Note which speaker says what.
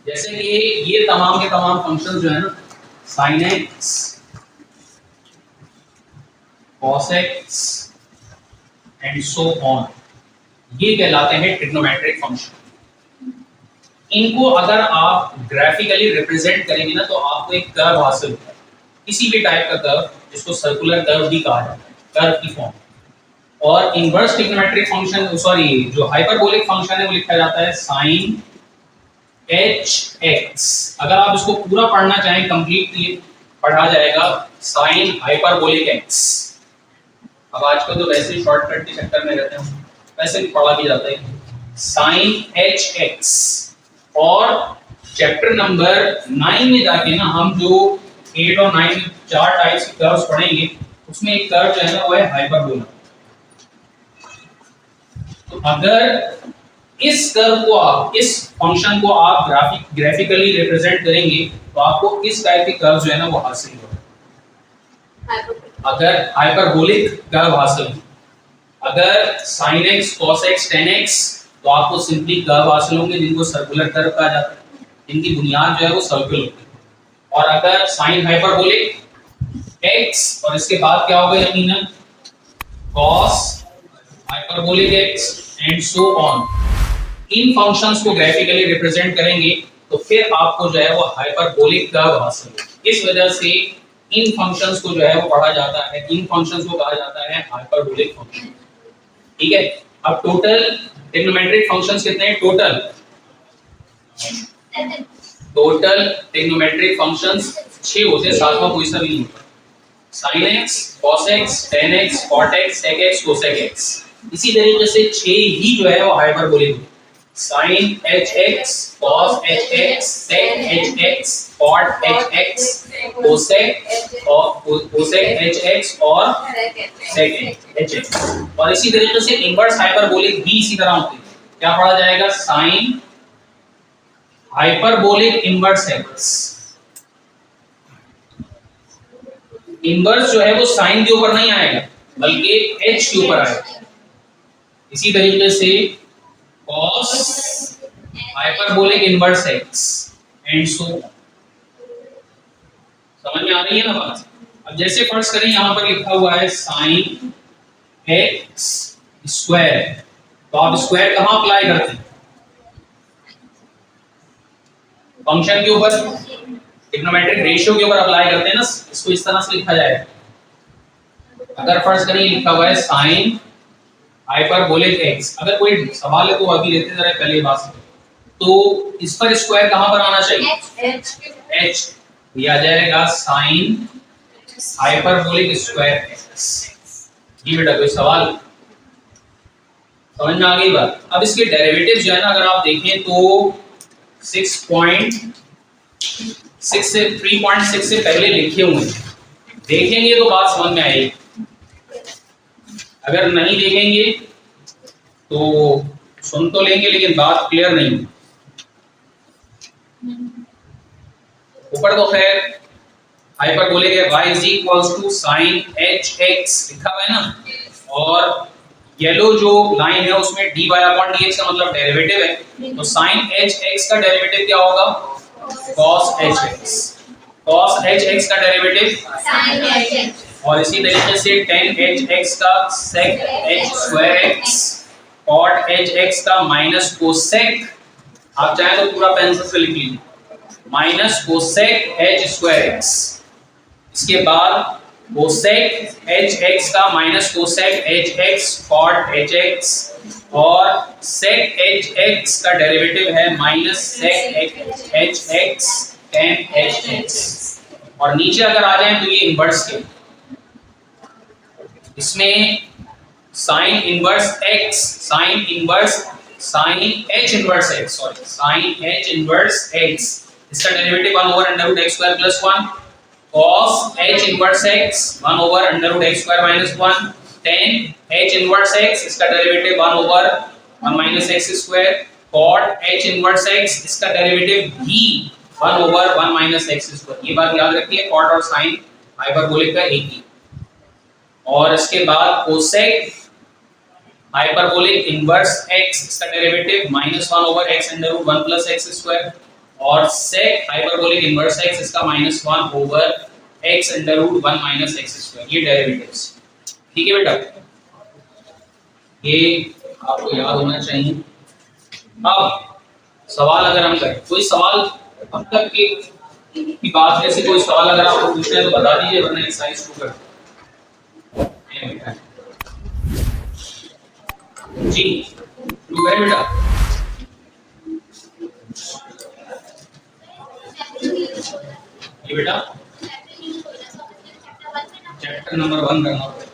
Speaker 1: जैसे कि ये तमाम के तमाम फंक्शन जो है ना, sine x, cos x and so on, ये कहलाते हैं ट्रिग्नोमेट्रिक फंक्शन। इनको अगर आप ग्राफिकली रिप्रेजेंट करेंगे ना तो आपको एक कर्व हासिल होगा, किसी भी टाइप का कर्व, जिसको सर्कुलर कर्व भी कहा जाता है, कर्व की फॉर्म। और इनवर्स ट्रिग्नोमेट्रिक फंक्शन, सॉरी, जो हाइपरबोलिक फंक्शन है वो लिखा जाता है साइन एच एक्स। अगर आप इसको पूरा पढ़ना चाहें कंप्लीटली पढ़ा जाएगा साइन हाइपरबोलिक एक्स। अब आजकल तो वैसे ही शॉर्टकट के चक्कर में रहते हैं, वैसे भी पढ़ा भी जाता है साइन एच एक्स। और चैप्टर नंबर 9 में जाके ना हम जो 8 और 9 में 4 टाइप्स के कर्व्स पढ़ेंगे, उसमें एक कर्व जो है ना वो है हाइपरबोला। तो अगर इस कर्व को आप, इस फंक्शन को आप ग्राफिकली रिप्रेजेंट करेंगे तो आपको इस टाइप के कर्व जो है ना वो हासिल होगा। अगर हाइपरबोलिक कर्व हासिल, अगर sin x cos x tan x, तो आपको सिंपली कर्व हासिल होंगे जिनको सर्कुलर कर्व कहा जाता है, जिनकी बुनियाद जो है वो सर्कल होती है। और अगर sin हाइपरबोलिक x और इसके बाद क्या होगा यकीनन cos hyperbolic x and so on, in functions को ग्राफिकली रिप्रेजेंट करेंगे तो फिर आपको जो है वो हाइपरबोलिक कर्व हासिल होगा। इस वजह से इन फंक्शंस को जो है वो पढ़ा जाता है, इन फंक्शंस को कहा जाता है हाइपरबोलिक फंक्शन। ठीक है। अब टोटल ट्रिग्नोमेट्रिक फंक्शंस कितने हैं? टोटल ट्रिग्नोमेट्रिक फंक्शंस 6 होते हैं, 7वां कोई सा भी नहीं होता। sin x, cos x, tan x, cot x, sec x, cosec x। इसी तरीके से 6 ही जो है वो हाइपरबोलिक है। sin hx, cos hx, sec hx, cot hx, cosec hx और sec hx। और इसी तरीके से इनवर्स हाइपरबोलिक भी इसी तरह होती है। क्या पढ़ा जाएगा? sin hyperbolic inverse x। Inverse जो है वो साइन के ऊपर नहीं आएगा बल्कि h के ऊपर आएगा। इसी तरीके से cos hyperbolic inverse x and so. समझ में आ रही है ना बात? अब जैसे फर्ज करें यहां पर लिखा हुआ है sin x स्क्वायर, तो आप स्क्वायर कहां अप्लाई करते हैं? फंक्शन के ऊपर, ट्रिग्नोमेट्रिक रेशियो के ऊपर अप्लाई करते हैं ना। इसको इस तरह से लिखा जाएगा। अगर फर्ज करें लिखा हुआ है sin हाइपरबोलिक x, अगर कोई सवाल है तो अभी लेते जरा पहले बात से। तो इस पर स्क्वायर कहां पर आना चाहिए? h। ये आ जाएगा sin हाइपरबोलिक स्क्वायर x। ये बेटा कोई सवाल समझ में आ गई बात? अब इसके डेरिवेटिव जो है ना अगर आप देखें तो 6.6 से 3.6 से पहले लिखे हुए हैं, देखेंगे तो बात समझ में आएगी। अगर नहीं देखेंगे तो सुन तो लेंगे लेकिन बात क्लियर नहीं। ऊपर तो खैर हाइपरबोलिक है y is equals to sin hx लिखा हुआ है ना, और येलो जो लाइन है उसमें dy अपॉन dx का मतलब डेरिवेटिव है, तो sin hx का डेरिवेटिव क्या होगा? cos hx। cos hx का डेरिवेटिव sin hx, और इसी तरीके से tan hx का sec h square x, cot hx का माइनस cosec, आप चाहे तो पूरा पेंसिल से लिख लीजिए, minus cosec h square x। इसके बाद cosec hx का minus cosec hx, cot hx, और sec hx का डेरिवेटिव है minus sec hx tan hx। और नीचे अगर आ जाए तो ये इनवर्स के, इसमें sin inverse x, sin h inverse x, sorry sin h inverse x, इसका derivative 1 over under root x square plus 1, cos h inverse x 1 over under root x square minus 1, tan h inverse x, इसका derivative 1 over 1 minus x square, cot h inverse x, इसका derivative भी 1 over 1 minus x square. ये बात याद रखिए, cot और sin hyperbolic का एक ही। और इसके बाद cosec हाइपरबोलिक इनवर्स x इसका डेरिवेटिव -1/x√1 + x², और sec हाइपरबोलिक इनवर्स x इसका -1/x√1 - x²। ये डेरिवेटिव्स, ठीक है बेटा, ये आपको याद होना चाहिए। अब सवाल अगर हम करें, कोई सवाल अब तक की बात जैसे कोई सवाल अगर आपको पूछना है तो बता दीजिए, वरना एक्सरसाइज शुरू कर जी। शुरू करें बेटा। ये बेटा चैप्टर नंबर 1 करना।